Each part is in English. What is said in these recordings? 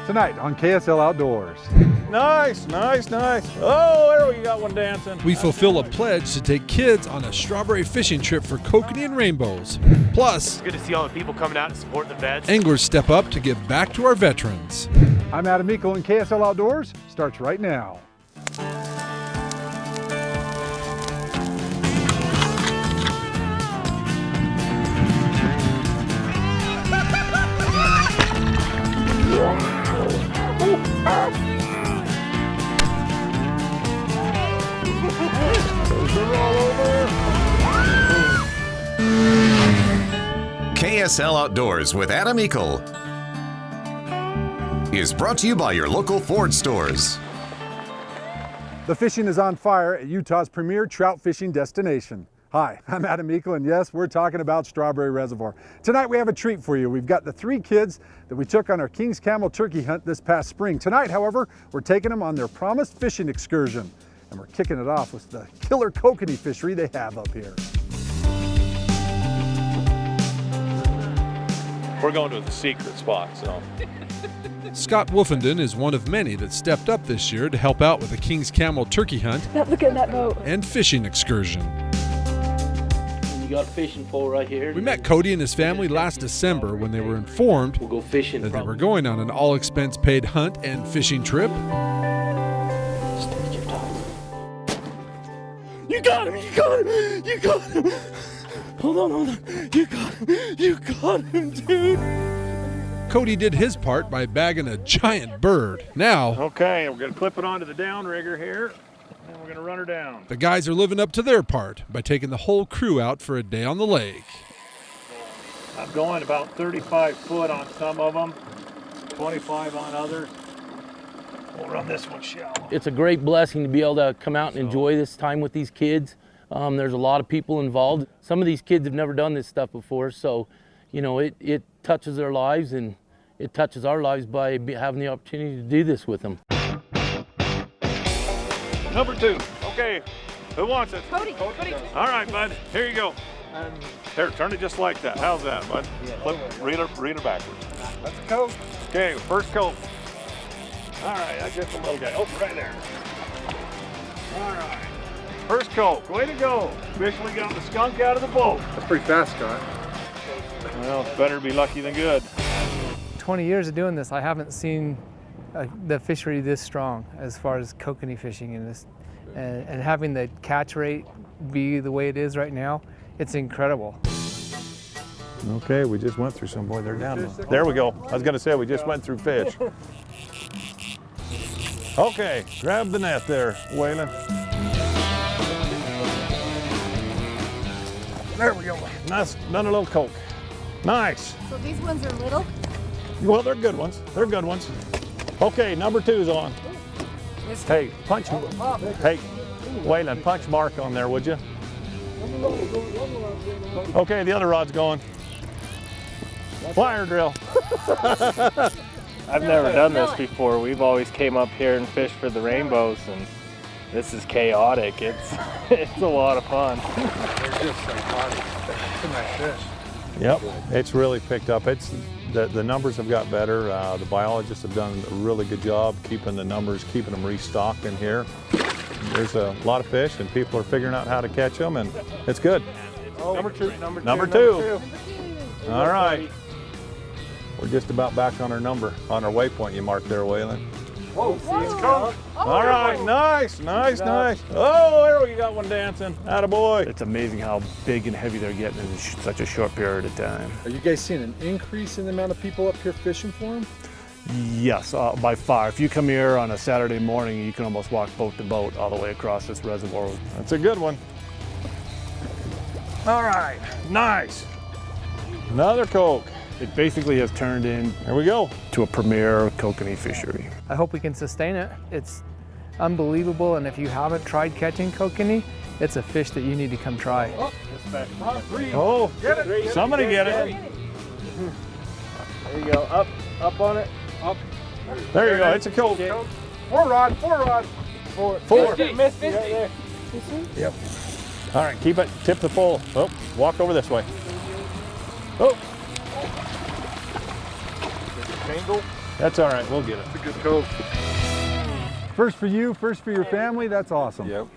Tonight on KSL Outdoors. Nice, nice, nice. Oh, there we got one dancing. We fulfill a pledge to take kids on a strawberry fishing trip for kokanee and rainbows. Plus, it's good to see all the people coming out and supporting the vets. Anglers step up to give back to our veterans. I'm Adam Eakle, and KSL Outdoors starts right now. KSL Outdoors with Adam Eakle is brought to you by your local Ford stores. The fishing is on fire at Utah's premier trout fishing destination. Hi, I'm Adam Eakle, and yes, we're talking about Strawberry Reservoir. Tonight we have a treat for you. We've got the 3 kids that we took on our Kings Camo turkey hunt this past spring. Tonight, however, we're taking them on their promised fishing excursion, and we're kicking it off with the killer kokanee fishery they have up here. We're going to the secret spot, so. Scott Wolfenden is one of many that stepped up this year to help out with the Kings Camo turkey hunt Look at that boat. and fishing excursion. You got a fishing pole right here. We met Cody and his family last December when they were informed We'll go fishing. that they were going on an all-expense-paid hunt and fishing trip. Just take your time. You got him! You got him! You got him! Hold on. You got him! You got him, dude! Cody did his part by bagging a giant bird. Now, Okay, we're gonna clip it onto the downrigger here, and we're gonna run her down. the guys are living up to their part by taking the whole crew out for a day on the lake. I'm going about 35 foot on some of them, 25 on others. We'll run this one shallow. It's a great blessing to be able to come out and enjoy this time with these kids. There's a lot of people involved. Some of these kids have never done this stuff before, so you know it touches their lives, and it touches our lives by having the opportunity to do this with them. Number 2. Okay, who wants it? Cody. All right, bud. Here you go. Here, turn it just like that. How's that, bud? Read her backwards. That's a Coke. Okay, first coat. All right, that's just a little guy. Oh, right there. All right. First coat. Way to go. Officially got the skunk out of the boat. That's pretty fast, Scott. Well, better be lucky than good. 20 years of doing this, I haven't seen the fishery this strong as far as kokanee fishing in this, and having the catch rate be the way it is right now, it's incredible. Okay, we just went through some. Boy, they're down. There we go. I was going to say we just went through fish. Okay, grab the net there, Waylon. There we go. Nice, another little Coke. Nice. So these ones are little? Well, they're good ones. They're good ones. Okay, number 2's on. Hey, punch. Hey, Waylon, punch Mark on there, would you? Okay, the other rod's going. Fire drill. I've never done this before. We've always came up here and fished for the rainbows, and this is chaotic. It's a lot of fun. They're just so hard. It's a nice fish. Yep, it's really picked up. It's the numbers have got better. The biologists have done a really good job keeping the numbers, keeping them restocked in here. There's a lot of fish, and people are figuring out how to catch them, and it's good. Oh, Number two. All right. We're just about back on our waypoint you marked there, Waylon. Whoa, it's Coke. All right, nice. Oh, there we got one dancing. Attaboy. It's amazing how big and heavy they're getting in such a short period of time. Are you guys seeing an increase in the amount of people up here fishing for them? Yes, by far. If you come here on a Saturday morning, you can almost walk boat to boat all the way across this reservoir. That's a good one. All right, nice. Another Coke. It basically has turned into Here we go. a premier kokanee fishery. I hope we can sustain it. It's unbelievable, and if you haven't tried catching kokanee, it's a fish that you need to come try. Oh, somebody get it. There you go, up on it. Up. There you go, it's a Coke. Four rod. Four. Miss 50. Right there. Yep. All right, keep it, tip the pole. Oh, walk over this way. Oh. That's all right, we'll get it. It's a good coat. First for you, first for your family, that's awesome. Yep.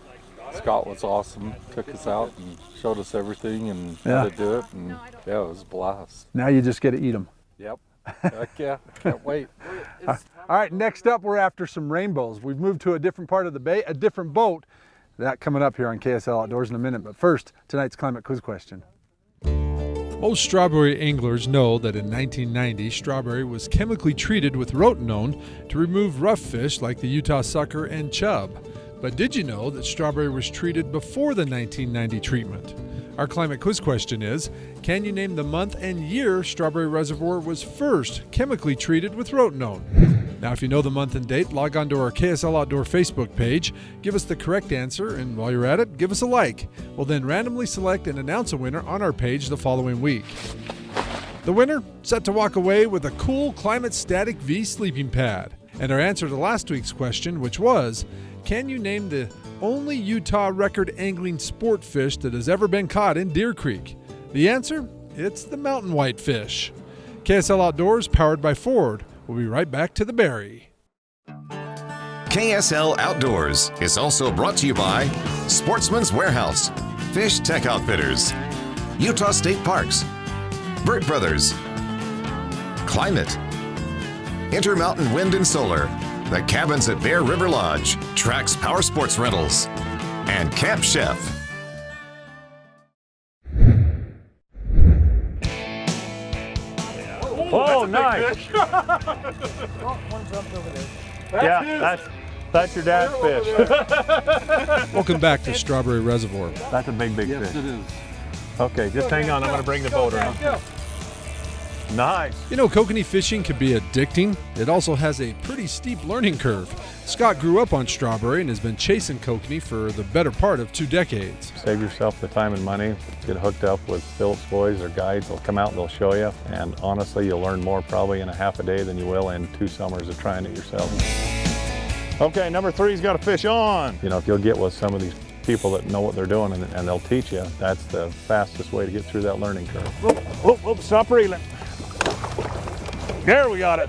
Scott was awesome. Took us out and showed us everything and how to do it. And yeah, it was a blast. Now you just get to eat them. Yep. Heck yeah. Can't wait. All right, next up, we're after some rainbows. We've moved to a different part of the bay, a different boat. That coming up here on KSL Outdoors in a minute. But first, tonight's climate quiz question. Most strawberry anglers know that in 1990, strawberry was chemically treated with rotenone to remove rough fish like the Utah sucker and chub. But did you know that strawberry was treated before the 1990 treatment? Our climate quiz question is, can you name the month and year Strawberry Reservoir was first chemically treated with rotenone? Now, if you know the month and date, log on to our KSL Outdoor Facebook page, give us the correct answer, and while you're at it, give us a like. We'll then randomly select and announce a winner on our page the following week. The winner set to walk away with a cool Climate Static V sleeping pad. And our answer to last week's question, which was, can you name the only Utah record angling sport fish that has ever been caught in Deer Creek? The answer? It's the mountain whitefish. KSL Outdoors, powered by Ford. We'll be right back to the berry. KSL Outdoors is also brought to you by Sportsman's Warehouse, Fish Tech Outfitters, Utah State Parks, Burt Brothers, Climate, Intermountain Wind and Solar, The Cabins at Bear River Lodge, Trax Power Sports Rentals, and Camp Chef. Oh, nice. That's your dad's fish. Welcome back to Strawberry Reservoir. That's a big fish. Yes, it is. Okay, just hang on. I'm going to bring the boat around. Nice. You know, kokanee fishing can be addicting. It also has a pretty steep learning curve. Scott grew up on strawberry and has been chasing kokanee for the better part of 2 decades. Save yourself the time and money. Get hooked up with Phillips boys or guides. They'll come out and they'll show you. And honestly, you'll learn more probably in a half a day than you will in 2 summers of trying it yourself. Okay, number 3's got a fish on. You know, if you'll get with some of these people that know what they're doing and they'll teach you, that's the fastest way to get through that learning curve. Whoop, stop reeling. There, we got it.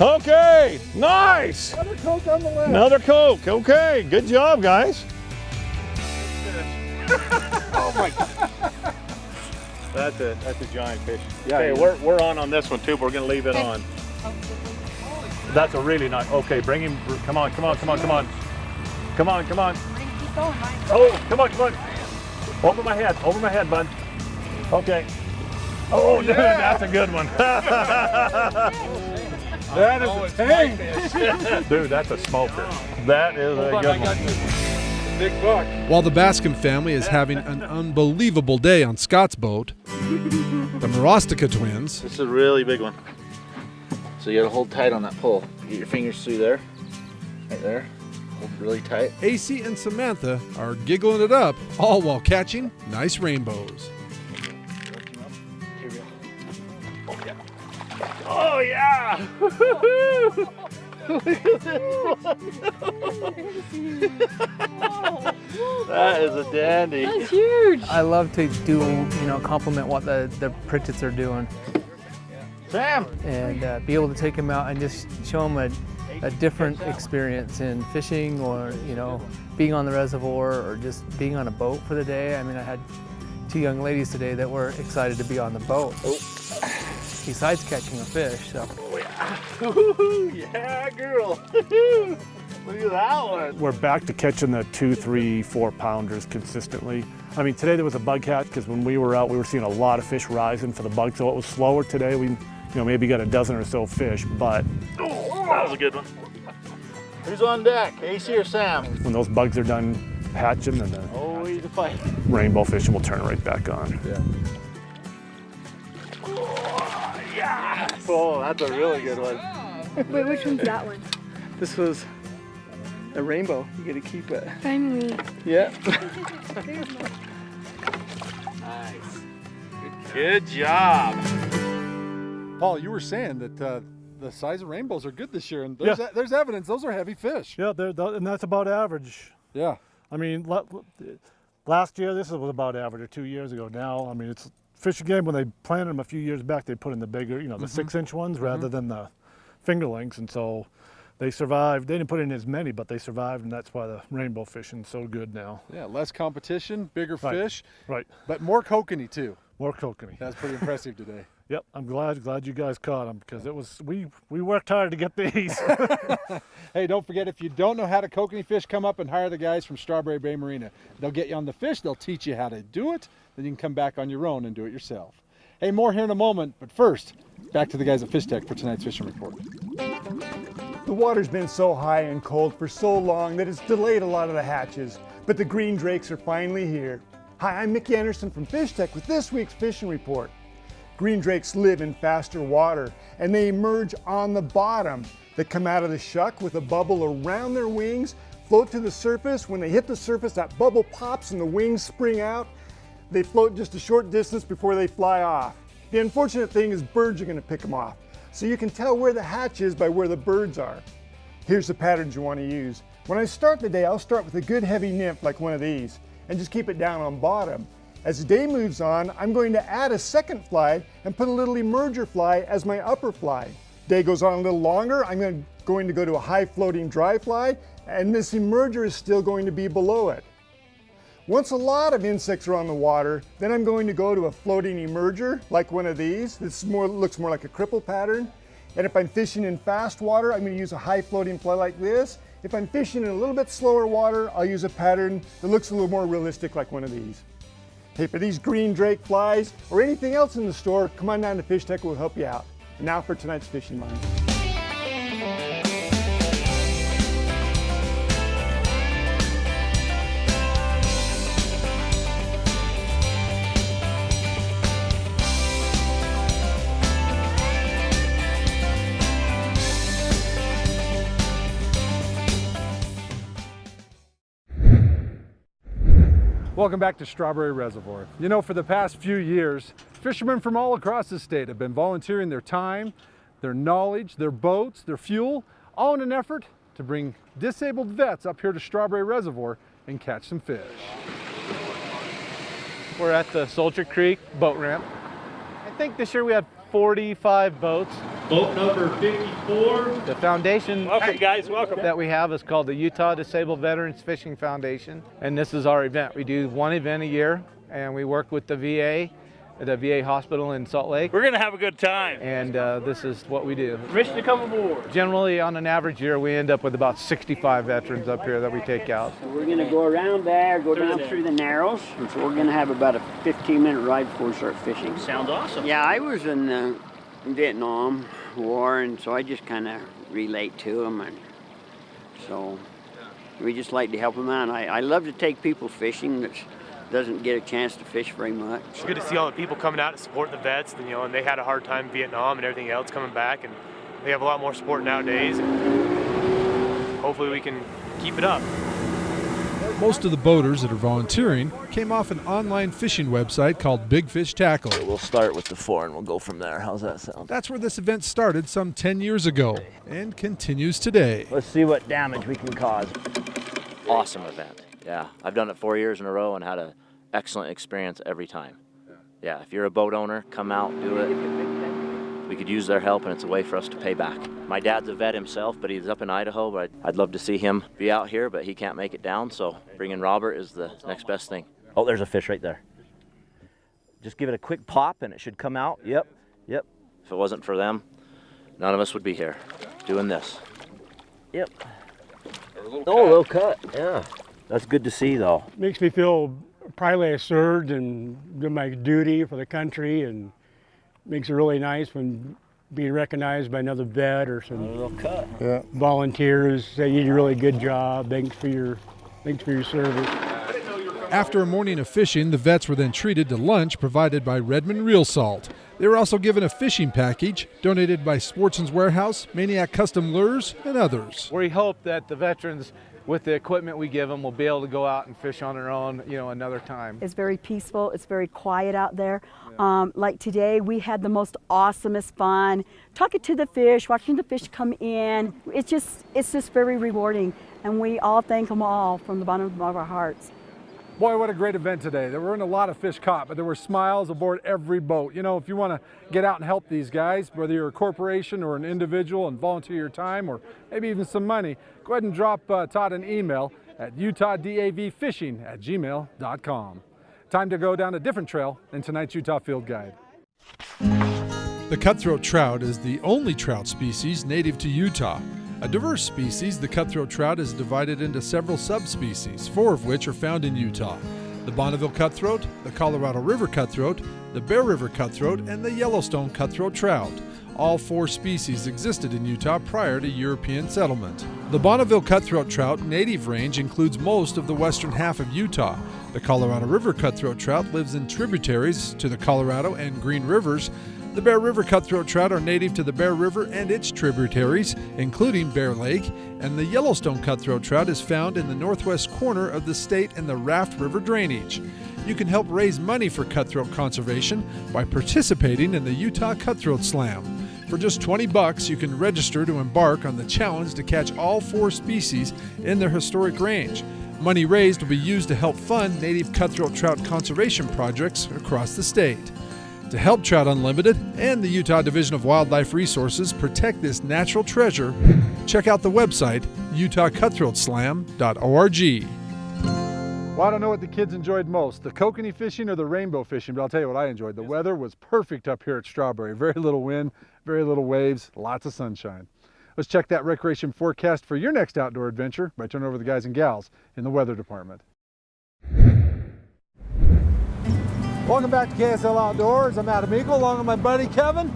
Okay, nice. Another Coke on the left. Another Coke. Okay, good job, guys. Oh my God. That's a giant fish. Yeah, Okay, we're on this one too, but we're gonna leave it on. That's a really nice. Okay, bring him. Come on. Oh, come on. Over my head, bud. Okay. Oh, yeah, that's a good one. That is a tank. Dude, that's a smoker. That is a good one. Big buck. While the Bascom family is having an unbelievable day on Scott's boat, the Marostica twins, This is a really big one. So you gotta hold tight on that pole. Get your fingers through there, right there. Hold really tight. AC and Samantha, are giggling it up, all while catching nice rainbows. Here we go. Oh, yeah. Look at this one. That is a dandy. That's huge. I love to do, compliment what the pritchets are doing Sam! and be able to take them out and just show them a different experience in fishing or, being on the reservoir or just being on a boat for the day. I mean, I had 2 young ladies today that were excited to be on the boat. Besides catching a fish, so. Yeah, girl. Look at that one. We're back to catching the 2, 3, 4 pounders consistently. I mean, today there was a bug catch because when we were out, we were seeing a lot of fish rising for the bug, so it was slower today. We, maybe got a dozen or so fish, but That was a good one. Who's on deck, AC or Sam? when those bugs are done hatching, then the Always a fight. rainbow fishing will turn right back on. Yeah. Oh, that's a really good one. Wait, which one's that one? This was a rainbow. You gotta keep it. Finally. Yeah. Nice. Good job. Paul, you were saying that the size of rainbows are good this year, and there's evidence those are heavy fish. Yeah, and that's about average. Yeah. I mean, last year this was about average, or 2 years ago now. I mean, it's fishing game when they planted them a few years back, they put in the bigger, the 6-inch ones rather than the fingerlings, and so they survived. They didn't put in as many, but they survived, and that's why the rainbow fishing's so good now. Yeah, less competition, bigger Right. fish. Right. But more kokanee too. More kokanee. That's pretty impressive today. Yep, I'm glad you guys caught them, because it was we worked hard to get these. Hey, don't forget, if you don't know how to kokanee fish, come up and hire the guys from Strawberry Bay Marina. They'll get you on the fish, they'll teach you how to do it, then you can come back on your own and do it yourself. Hey, more here in a moment, but first, back to the guys at Fish Tech for tonight's fishing report. The water's been so high and cold for so long that it's delayed a lot of the hatches, but the green drakes are finally here. Hi, I'm Mickey Anderson from Fish Tech with this week's fishing report. Green drakes live in faster water, and they emerge on the bottom. They come out of the shuck with a bubble around their wings, float to the surface. When they hit the surface, that bubble pops and the wings spring out. They float just a short distance before they fly off. The unfortunate thing is birds are going to pick them off, so you can tell where the hatch is by where the birds are. Here's the patterns you want to use. When I start the day, I'll start with a good heavy nymph like one of these and just keep it down on bottom. As the day moves on, I'm going to add a second fly and put a little emerger fly as my upper fly. Day goes on a little longer, I'm going to go to a high floating dry fly, and this emerger is still going to be below it. Once a lot of insects are on the water, then I'm going to go to a floating emerger like one of these. This looks more like a cripple pattern. And if I'm fishing in fast water, I'm going to use a high floating fly like this. If I'm fishing in a little bit slower water, I'll use a pattern that looks a little more realistic like one of these. Hey, for these green drake flies or anything else in the store, come on down to Fish Tech, we'll help you out. And now for tonight's fishing line. Welcome back to Strawberry Reservoir. You know, for the past few years, fishermen from all across the state have been volunteering their time, their knowledge, their boats, their fuel, all in an effort to bring disabled vets up here to Strawberry Reservoir and catch some fish. We're at the Soldier Creek boat ramp. I think this year we had 45 boats. Boat number 54. The foundation Welcome, guys, welcome. that we have is called the Utah Disabled Veterans Fishing Foundation, and this is our event. We do one event a year, and we work with the VA hospital in Salt Lake. We're gonna have a good time. And this is what we do. Permission to come aboard. Generally, on an average year, we end up with about 65 veterans up here that we take out. So we're gonna go around there, go down through the Narrows. And so we're gonna have about a 15-minute ride before we start fishing. Sounds awesome. Yeah, I was in the Vietnam War, and so I just kind of relate to them, and so we just like to help them out. I love to take people fishing that doesn't get a chance to fish very much. It's good to see all the people coming out to support the vets, and, and they had a hard time in Vietnam and everything else coming back, and they have a lot more support nowadays, and hopefully we can keep it up. Most of the boaters that are volunteering came off an online fishing website called Big Fish Tackle. We'll start with the 4 and we'll go from there. How's that sound? That's where this event started some 10 years ago and continues today. Let's see what damage we can cause. Awesome event. Yeah, I've done it 4 years in a row and had an excellent experience every time. Yeah, if you're a boat owner, come out, do it. We could use their help, and it's a way for us to pay back. My dad's a vet himself, but he's up in Idaho, but I'd love to see him be out here, but he can't make it down, so bringing Robert is the next best thing. Oh, there's a fish right there. Just give it a quick pop, and it should come out. Yep, yep. If it wasn't for them, none of us would be here doing this. Yep. Oh, a little cut, yeah. That's good to see, though. Makes me feel proudly I served and did my duty for the country, and makes it really nice when being recognized by another vet or some volunteers say you did a really good job. Thanks for your service. After a morning of fishing, the vets were then treated to lunch provided by Redmond Real Salt. They were also given a fishing package donated by Sportsman's Warehouse, Maniac Custom Lures, and others. We hope that the veterans, with the equipment we give them, will be able to go out and fish on their own, another time. It's very peaceful. It's very quiet out there. Like today, we had the most awesomest fun, talking to the fish, watching the fish come in. It's just very rewarding, and we all thank them all from the bottom of our hearts. Boy, what a great event today. There weren't a lot of fish caught, but there were smiles aboard every boat. You know, if you want to get out and help these guys, whether you're a corporation or an individual, and volunteer your time or maybe even some money, go ahead and drop Todd an email at utah.davfishing@gmail.com. Time to go down a different trail in tonight's Utah Field Guide. The cutthroat trout is the only trout species native to Utah. A diverse species, the cutthroat trout is divided into several subspecies, 4 of which are found in Utah. The Bonneville cutthroat, the Colorado River cutthroat, the Bear River cutthroat, and the Yellowstone cutthroat trout. All 4 species existed in Utah prior to European settlement. The Bonneville cutthroat trout native range includes most of the western half of Utah. The Colorado River cutthroat trout lives in tributaries to the Colorado and Green Rivers. The Bear River cutthroat trout are native to the Bear River and its tributaries, including Bear Lake, and the Yellowstone cutthroat trout is found in the northwest corner of the state in the Raft River drainage. You can help raise money for cutthroat conservation by participating in the Utah Cutthroat Slam. For just $20, you can register to embark on the challenge to catch all 4 species in their historic range. Money raised will be used to help fund native cutthroat trout conservation projects across the state. To help Trout Unlimited and the Utah Division of Wildlife Resources protect this natural treasure, check out the website utahcutthroatslam.org. Well, I don't know what the kids enjoyed most, the kokanee fishing or the rainbow fishing, but I'll tell you what I enjoyed. The weather was perfect up here at Strawberry. Very little wind, very little waves, lots of sunshine. Let's check that recreation forecast for your next outdoor adventure by turning over to the guys and gals in the weather department. Welcome back to KSL Outdoors. I'm Adam Eakle along with my buddy Kevin.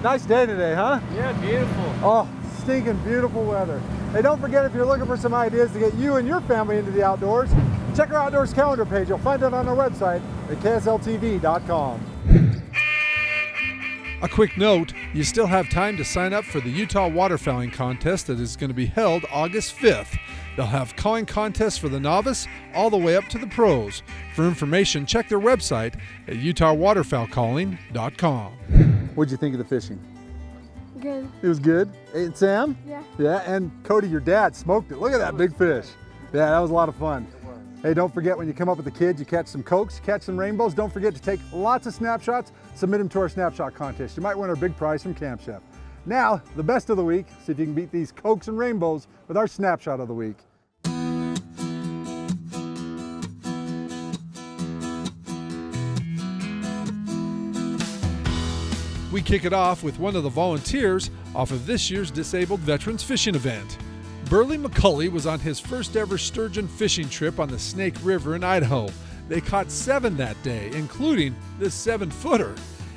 Nice day today, huh? Yeah, beautiful. Oh, stinking beautiful weather. Hey, don't forget, if you're looking for some ideas to get you and your family into the outdoors, check our outdoors calendar page. You'll find it on our website at ksltv.com. A quick note, you still have time to sign up for the Utah Waterfowling Contest that is going to be held August 5th. They'll have calling contests for the novice all the way up to the pros. For information, check their website at utahwaterfowlcalling.com. What'd you think of the fishing? Good. It was good. And Sam? Yeah. Yeah, and Cody, your dad, smoked it. Look at that big fish. Yeah, that was a lot of fun. Hey, don't forget, when you come up with the kids, you catch some cokes, catch some rainbows. Don't forget to take lots of snapshots. Submit them to our snapshot contest. You might win our big prize from Camp Chef. Now, the best of the week. See if you can beat these cokes and rainbows with our snapshot of the week. We kick it off with one of the volunteers off of this year's Disabled Veterans Fishing event. Burley McCulley was on his first ever sturgeon fishing trip on the Snake River in Idaho. They caught 7 that day, including this 7-footer.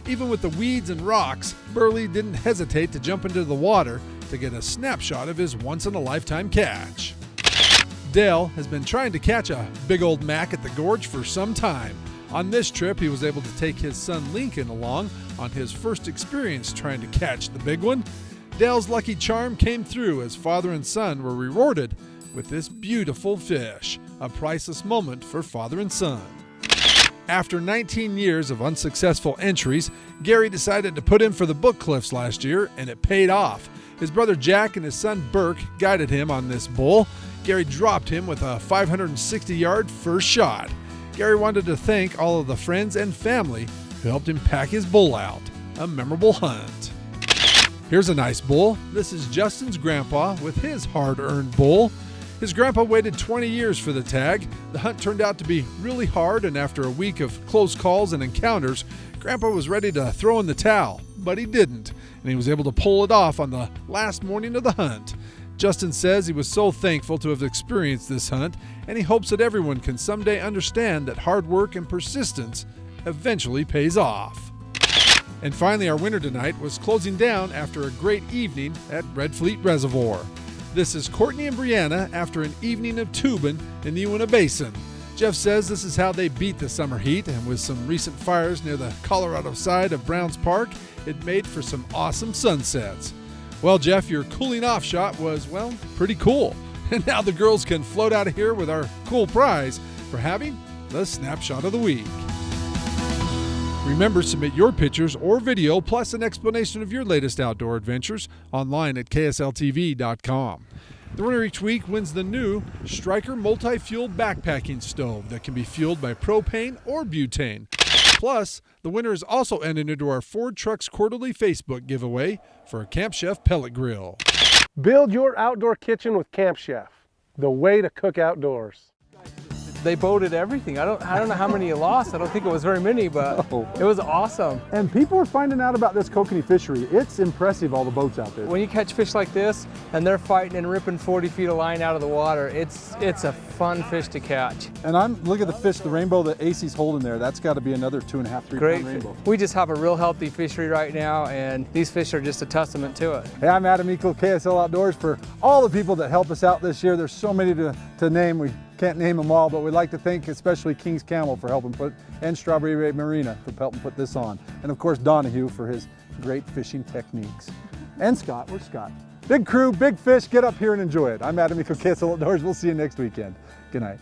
Even with the weeds and rocks, Burley didn't hesitate to jump into the water to get a snapshot of his once-in-a-lifetime catch. Dale has been trying to catch a big old mac at the gorge for some time. On this trip, he was able to take his son Lincoln along on his first experience trying to catch the big one. Dale's lucky charm came through as father and son were rewarded with this beautiful fish, a priceless moment for father and son. After 19 years of unsuccessful entries, Gary decided to put in for the Book Cliffs last year, and it paid off. His brother Jack and his son Burke guided him on this bull. Gary dropped him with a 560-yard first shot. Gary wanted to thank all of the friends and family who helped him pack his bull out. A memorable hunt. Here's a nice bull. This is Justin's grandpa with his hard-earned bull. His grandpa waited 20 years for the tag. The hunt turned out to be really hard, and after a week of close calls and encounters, Grandpa was ready to throw in the towel, but he didn't, and he was able to pull it off on the last morning of the hunt. Justin says he was so thankful to have experienced this hunt, and he hopes that everyone can someday understand that hard work and persistence eventually pays off. And finally, our winner tonight was closing down after a great evening at Red Fleet Reservoir. This is Courtney and Brianna after an evening of tubing in the Uinta Basin. Jeff says this is how they beat the summer heat, and with some recent fires near the Colorado side of Browns Park, it made for some awesome sunsets. Well, Jeff, your cooling off shot was, well, pretty cool. And now the girls can float out of here with our cool prize for having the Snapshot of the Week. Remember, submit your pictures or video plus an explanation of your latest outdoor adventures online at ksltv.com. The winner each week wins the new Striker multi-fuel backpacking stove that can be fueled by propane or butane. Plus, the winner is also entered into our Ford Trucks quarterly Facebook giveaway for a Camp Chef pellet grill. Build your outdoor kitchen with Camp Chef, the way to cook outdoors. They boated everything. I don't know how many you lost. I don't think it was very many, but it was awesome. And people are finding out about this Kokanee fishery. It's impressive, all the boats out there. When you catch fish like this and they're fighting and ripping 40 feet of line out of the water, it's a fun fish to catch. And look at the fish, the rainbow that AC's holding there. That's got to be another 2.5, 3 Great. pound rainbow. We just have a real healthy fishery right now, and these fish are just a testament to it. Hey, I'm Adam Eakle, KSL Outdoors. For all the people that help us out this year, there's so many to name. We can't name them all, but we'd like to thank especially Kings Camo for helping and Strawberry Marina for helping put this on. And of course, Donahue for his great fishing techniques. And Scott, where's Scott? Big crew, big fish, get up here and enjoy it. I'm Adam Eakle, KSL Outdoors. We'll see you next weekend. Good night.